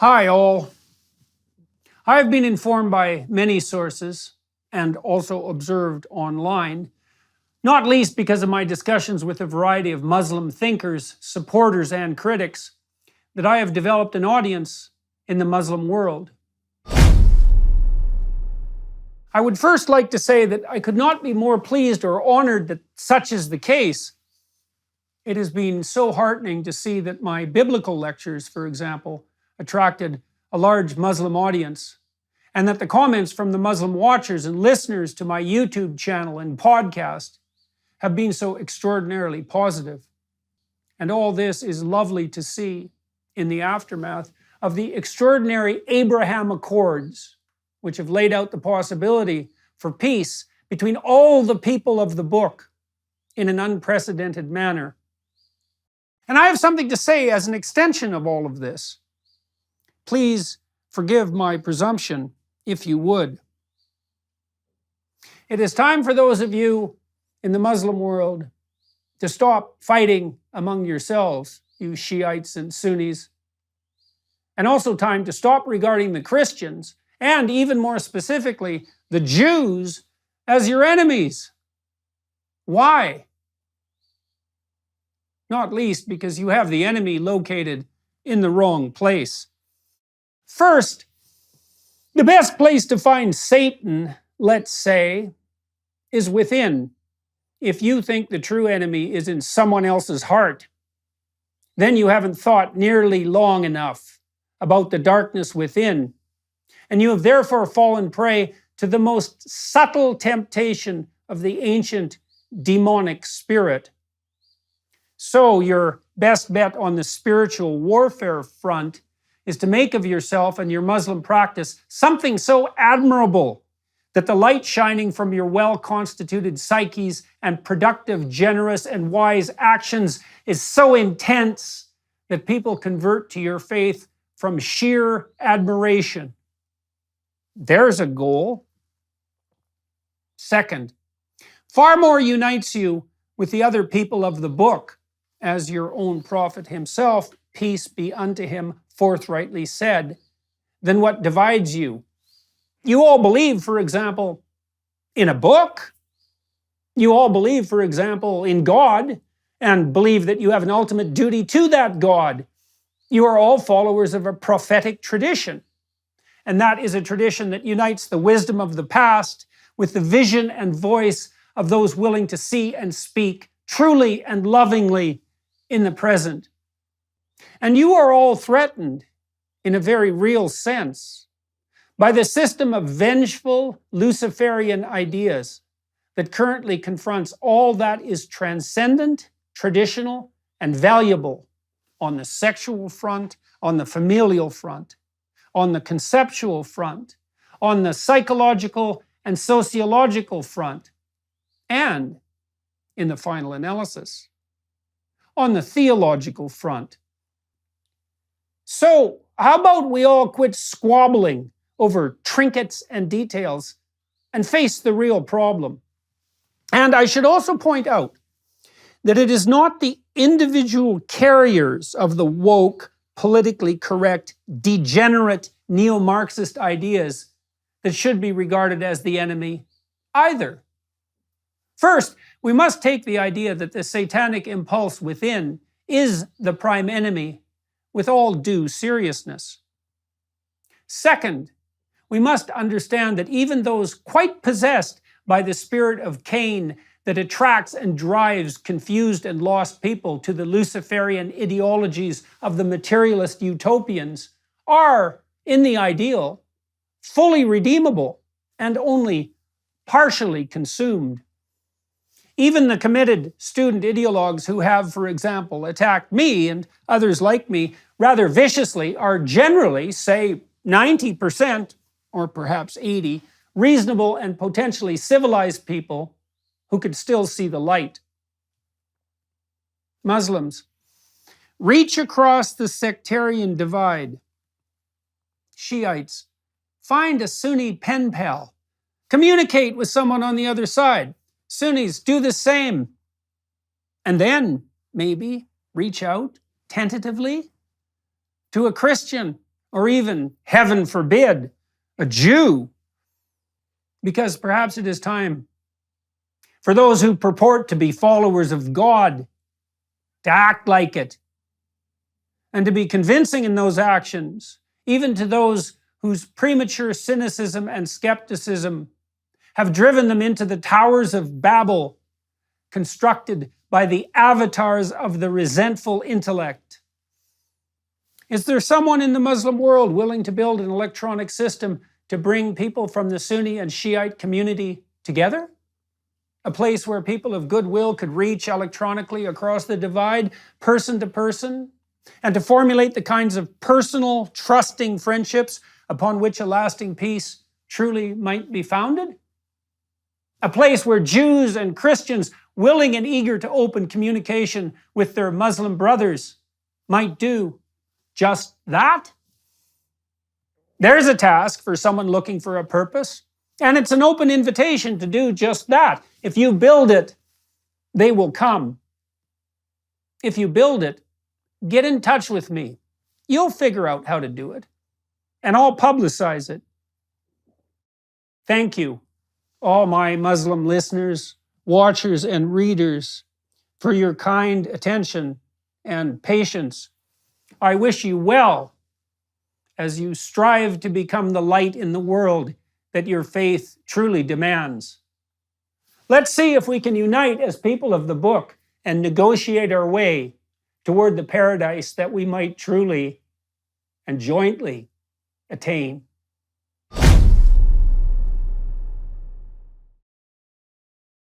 Hi all. I have been informed by many sources and also observed online, not least because of my discussions with a variety of Muslim thinkers, supporters, and critics, that I have developed an audience in the Muslim world. I would first like to say that I could not be more pleased or honored that such is the case. It has been so heartening to see that my biblical lectures, for example, attracted a large Muslim audience, and that the comments from the Muslim watchers and listeners to my YouTube channel and podcast have been so extraordinarily positive. And all this is lovely to see in the aftermath of the extraordinary Abraham Accords, which have laid out the possibility for peace between all the people of the book in an unprecedented manner. And I have something to say as an extension of all of this. Please forgive my presumption, if you would. It is time for those of you in the Muslim world to stop fighting among yourselves, you Shiites and Sunnis, and also time to stop regarding the Christians, and even more specifically, the Jews, as your enemies. Why? Not least because you have the enemy located in the wrong place. First, the best place to find Satan, let's say, is within. If you think the true enemy is in someone else's heart, then you haven't thought nearly long enough about the darkness within, and you have therefore fallen prey to the most subtle temptation of the ancient demonic spirit. So your best bet on the spiritual warfare front is to make of yourself and your Muslim practice something so admirable that the light shining from your well-constituted psyches and productive, generous, and wise actions is so intense that people convert to your faith from sheer admiration. There's a goal. Second, far more unites you with the other people of the book, as your own prophet himself, peace be unto him, forthrightly said, than what divides you. You all believe, for example, in a book. You all believe, for example, in God, and believe that you have an ultimate duty to that God. You are all followers of a prophetic tradition, and that is a tradition that unites the wisdom of the past with the vision and voice of those willing to see and speak truly and lovingly in the present. And you are all threatened, in a very real sense, by the system of vengeful Luciferian ideas that currently confronts all that is transcendent, traditional, and valuable on the sexual front, on the familial front, on the conceptual front, on the psychological and sociological front, and, in the final analysis, on the theological front. So, how about we all quit squabbling over trinkets and details and face the real problem? And I should also point out that it is not the individual carriers of the woke, politically correct, degenerate, neo-Marxist ideas that should be regarded as the enemy either. First, we must take the idea that the satanic impulse within is the prime enemy with all due seriousness. Second, we must understand that even those quite possessed by the spirit of Cain that attracts and drives confused and lost people to the Luciferian ideologies of the materialist utopians are, in the ideal, fully redeemable and only partially consumed. Even the committed student ideologues who have, for example, attacked me and others like me rather viciously are generally, say, 90% or perhaps 80%, reasonable and potentially civilized people who could still see the light. Muslims, reach across the sectarian divide. Shiites, find a Sunni pen pal. Communicate with someone on the other side. Sunnis, do the same. And then, maybe, reach out, tentatively, to a Christian or even, heaven forbid, a Jew, because perhaps it is time for those who purport to be followers of God to act like it and to be convincing in those actions, even to those whose premature cynicism and skepticism have driven them into the towers of Babel, constructed by the avatars of the resentful intellect. Is there someone in the Muslim world willing to build an electronic system to bring people from the Sunni and Shiite community together? A place where people of goodwill could reach electronically across the divide, person to person, and to formulate the kinds of personal, trusting friendships upon which a lasting peace truly might be founded? A place where Jews and Christians, willing and eager to open communication with their Muslim brothers, might do just that? There's a task for someone looking for a purpose, and it's an open invitation to do just that. If you build it, they will come. If you build it, get in touch with me. You'll figure out how to do it, and I'll publicize it. Thank you, all my Muslim listeners, watchers, and readers, for your kind attention and patience. I wish you well as you strive to become the light in the world that your faith truly demands. Let's see if we can unite as people of the book and negotiate our way toward the paradise that we might truly and jointly attain.